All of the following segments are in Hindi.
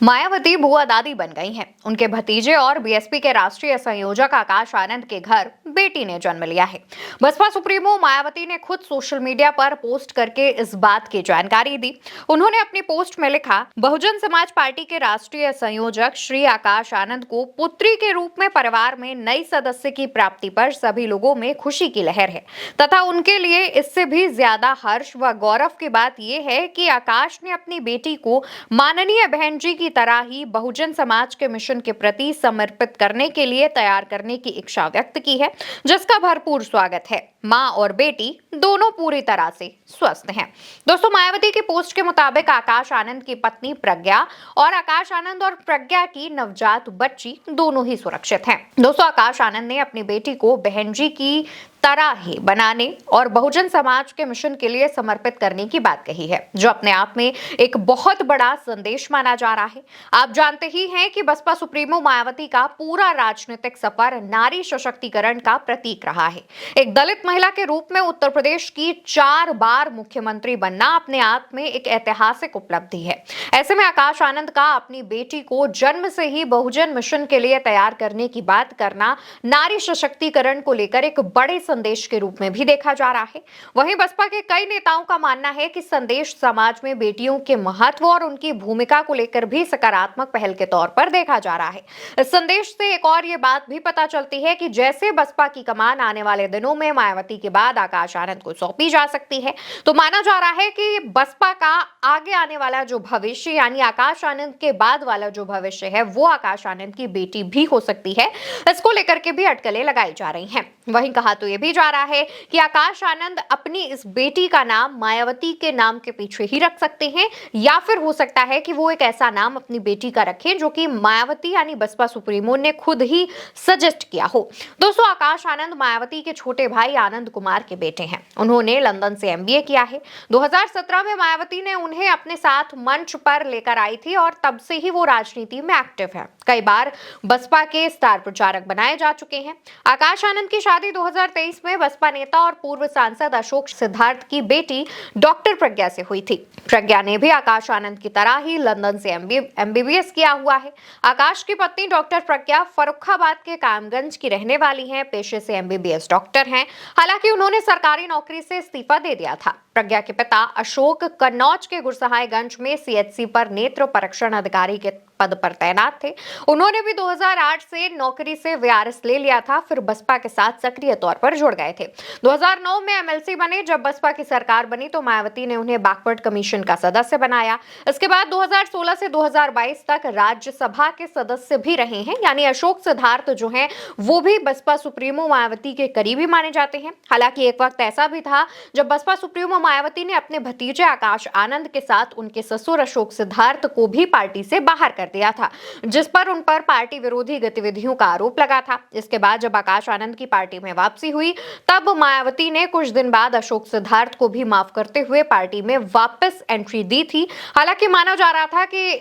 मायावती बुआ दादी बन गई हैं। उनके भतीजे और बीएसपी के राष्ट्रीय संयोजक आकाश आनंद के घर बेटी ने जन्म लिया है। बसपा सुप्रीमो मायावती ने खुद सोशल मीडिया पर पोस्ट करके इस बात की जानकारी दी। उन्होंने अपनी पोस्ट में लिखा, बहुजन समाज पार्टी के राष्ट्रीय संयोजक श्री आकाश आनंद को पुत्री के रूप में परिवार में नई सदस्य की प्राप्ति पर सभी लोगों में खुशी की लहर है तथा उनके लिए इससे भी ज्यादा हर्ष व गौरव की बात यह है कि आकाश ने अपनी बेटी को माननीय बहन जी की तरह ही बहुजन समाज के मिशन के प्रति समर्पित करने के लिए तैयार करने की इच्छा व्यक्त की है, जिसका भरपूर स्वागत है। मां और बेटी दोनों पूरी तरह से स्वस्थ हैं। दोस्तों, मायावती की पोस्ट के मुताबिक आकाश आनंद की पत्नी प्रज्ञा और आकाश आनंद और प्रज्ञा की नवजात बच्ची दोनों ही सुरक्षित हैं। दोस्तों, आकाश आनंद ने अपनी बेटी को बहन जी की तरह ही बनाने और बहुजन समाज के मिशन के लिए समर्पित करने की बात कही है, जो अपने आप में एक बहुत बड़ा संदेश माना जा रहा है। आप जानते ही हैं कि बसपा सुप्रीमो मायावती का पूरा राजनीतिक सफर नारी सशक्तिकरण का प्रतीक रहा है। एक दलित महिला के रूप में उत्तर प्रदेश की 4 बार मुख्यमंत्री बनना अपने आप में एक ऐतिहासिक उपलब्धि है। ऐसे में आकाश आनंद का अपनी बेटी को जन्म से ही बहुजन मिशन के लिए तैयार करने की बात करना नारी सशक्तिकरण को लेकर एक बड़े संदेश के रूप में भी देखा जा रहा है। वहीं बसपा के कई नेताओं का मानना है कि संदेश समाज में बेटियों के महत्व और उनकी भूमिका को लेकर भी सकारात्मक पहल के तौर पर देखा जा रहा है। इस संदेश से एक और ये बात भी पता चलती है कि जैसे बसपा की कमान आने वाले दिनों में मायावती के बाद आकाश आनंद को सौंपी जा सकती है, तो माना जा रहा है कि बसपा का आगे आने वाला जो भविष्य यानी आकाश आनंद के बाद वाला जो भविष्य है वो आकाश आनंद की बेटी भी हो सकती है। इसको लेकर के भी अटकलें लगाई जा रही हैं। वहीं कहा तो यह भी जा रहा है कि आकाश आनंद अपनी इस बेटी का नाम मायावती के नाम के पीछे ही रख सकते हैं, या फिर हो सकता है कि वो एक ऐसा नाम अपनी बेटी का रखें जो कि मायावती यानी बसपा सुप्रीमो ने खुद ही सजेस्ट किया हो। दोस्तों, आकाश आनंद मायावती के छोटे भाई आनंद कुमार के बेटे हैं। उन्होंने लंदन से एमबीए किया है। 2017 में मायावती ने उन्हें अपने साथ मंच पर लेकर आई थी और तब से ही वो राजनीति में एक्टिव है। कई बार बसपा के स्टार प्रचारक बनाए जा चुके हैं। आकाश आनंद की शादी 2023 में बसपा नेता और पूर्व सांसद अशोक सिद्धार्थ की बेटी डॉक्टर प्रज्ञा से हुई थी। प्रज्ञा ने भी आकाश आनंद की तरह ही लंदन से एमबीबीएस किया हुआ है। आकाश की पत्नी डॉक्टर प्रज्ञा फर्रुखाबाद के कामगंज की रहने वाली हैं, पेशे से एमबीबीएस डॉक्टर हैं। हालांकि उन्होंने सरकारी नौकरी से इस्तीफा दे दिया था। प्रज्ञा के पिता अशोक कन्नौज के गुरसहायगंज में सीएचसी पर नेत्र परीक्षण अधिकारी के पद पर तैनात थे। उन्होंने भी 2008 से नौकरी से वीआरएस ले लिया था, फिर बसपा के साथ सक्रिय तौर पर जुड़ गए थे। 2009 में एमएलसी बने। जब बसपा की सरकार बनी तो मायावती ने उन्हें बैकवर्ड कमीशन का सदस्य बनाया। इसके बाद 2016 से 2022 तक राज्यसभा के सदस्य भी रहे हैं। यानी अशोक सिद्धार्थ जो हैं वो भी बसपा सुप्रीमो मायावती के करीबी माने जाते हैं। हालांकि एक वक्त ऐसा भी था जब बसपा सुप्रीमो मायावती ने अपने भतीजे आकाश आनंद के साथ उनके ससुर अशोक सिद्धार्थ को भी पार्टी से बाहर कर दिया था, जिस पर उन पर पार्टी विरोधी गतिविधियों का आरोप लगा था। इसके बाद जब आकाश आनंद की पार्टी में वापसी हुई तब मायावती ने कुछ दिन बाद अशोक सिद्धार्थ को भी माफ करते हुए पार्टी में वापस एंट्री दी थी। हालांकि माना जा रहा था कि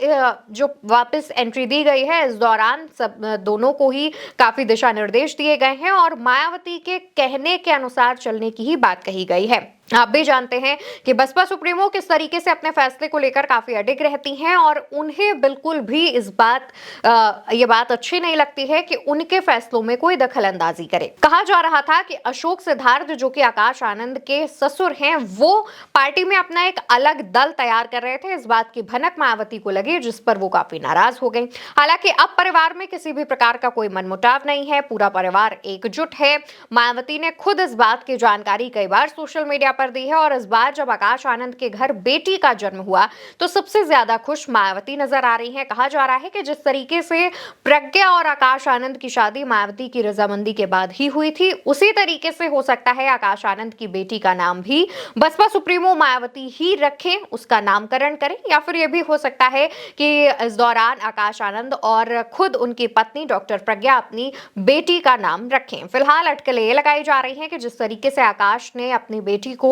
जो वापस एंट्री दी गई है इस दौरान सब दोनों को ही काफी दिशा निर्देश दिए गए हैं और मायावती के कहने के अनुसार चलने की ही बात कही गई है। आप भी जानते हैं कि बसपा सुप्रीमो किस तरीके से अपने फैसले को लेकर काफी अडिग रहती हैं और उन्हें बिल्कुल भी ये बात अच्छी नहीं लगती है कि उनके फैसलों में कोई दखल अंदाजी करे। कहा जा रहा था कि अशोक सिद्धार्थ जो कि आकाश आनंद के ससुर हैं वो पार्टी में अपना एक अलग दल तैयार कर रहे थे। इस बात की भनक मायावती को लगी, जिस पर वो काफी नाराज हो गई। हालांकि अब परिवार में किसी भी प्रकार का कोई मनमुटाव नहीं है, पूरा परिवार एकजुट है। मायावती ने खुद इस बात की जानकारी कई बार सोशल मीडिया पर दी है और इस बार जब आकाश आनंद के घर बेटी का जन्म हुआ तो सबसे ज्यादा खुश मायावती नजर आ रही हैं। कहा जा रहा है कि जिस तरीके से प्रज्ञा और आकाश आनंद की शादी मायावती की रजामंदी के बाद ही हुई थी, उसी तरीके से हो सकता है आकाश आनंद की बेटी का नाम भी बसपा सुप्रीमो मायावती ही रखें, उसका नामकरण करें, या फिर यह भी हो सकता है कि इस दौरान आकाश आनंद और खुद उनकी पत्नी डॉक्टर प्रज्ञा अपनी बेटी का नाम रखें। फिलहाल अटकलें लगाई जा रही हैं कि जिस तरीके से आकाश ने अपनी बेटी को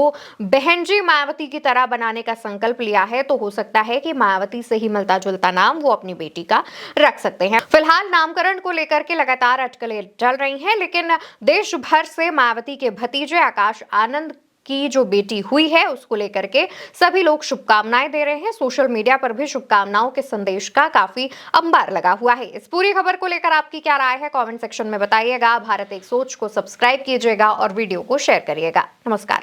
बहनजी मायावती की तरह बनाने का संकल्प लिया है, तो हो सकता है कि मायावती से ही मिलता जुलता नाम वो अपनी बेटी का रख सकते हैं। फिलहाल नामकरण को लेकर के लगातार अटकलें चल रही हैं, लेकिन देश भर से मायावती के भतीजे आकाश आनंद की जो बेटी हुई है उसको लेकर के सभी लोग शुभकामनाएं दे रहे हैं। सोशल मीडिया पर भी शुभकामनाओं के संदेश का काफी अंबार लगा हुआ है। इस पूरी खबर को लेकर आपकी क्या राय है, कमेंट सेक्शन में बताइएगा। भारत एक सोच को सब्सक्राइब कीजिएगा और वीडियो को शेयर करिएगा। नमस्कार।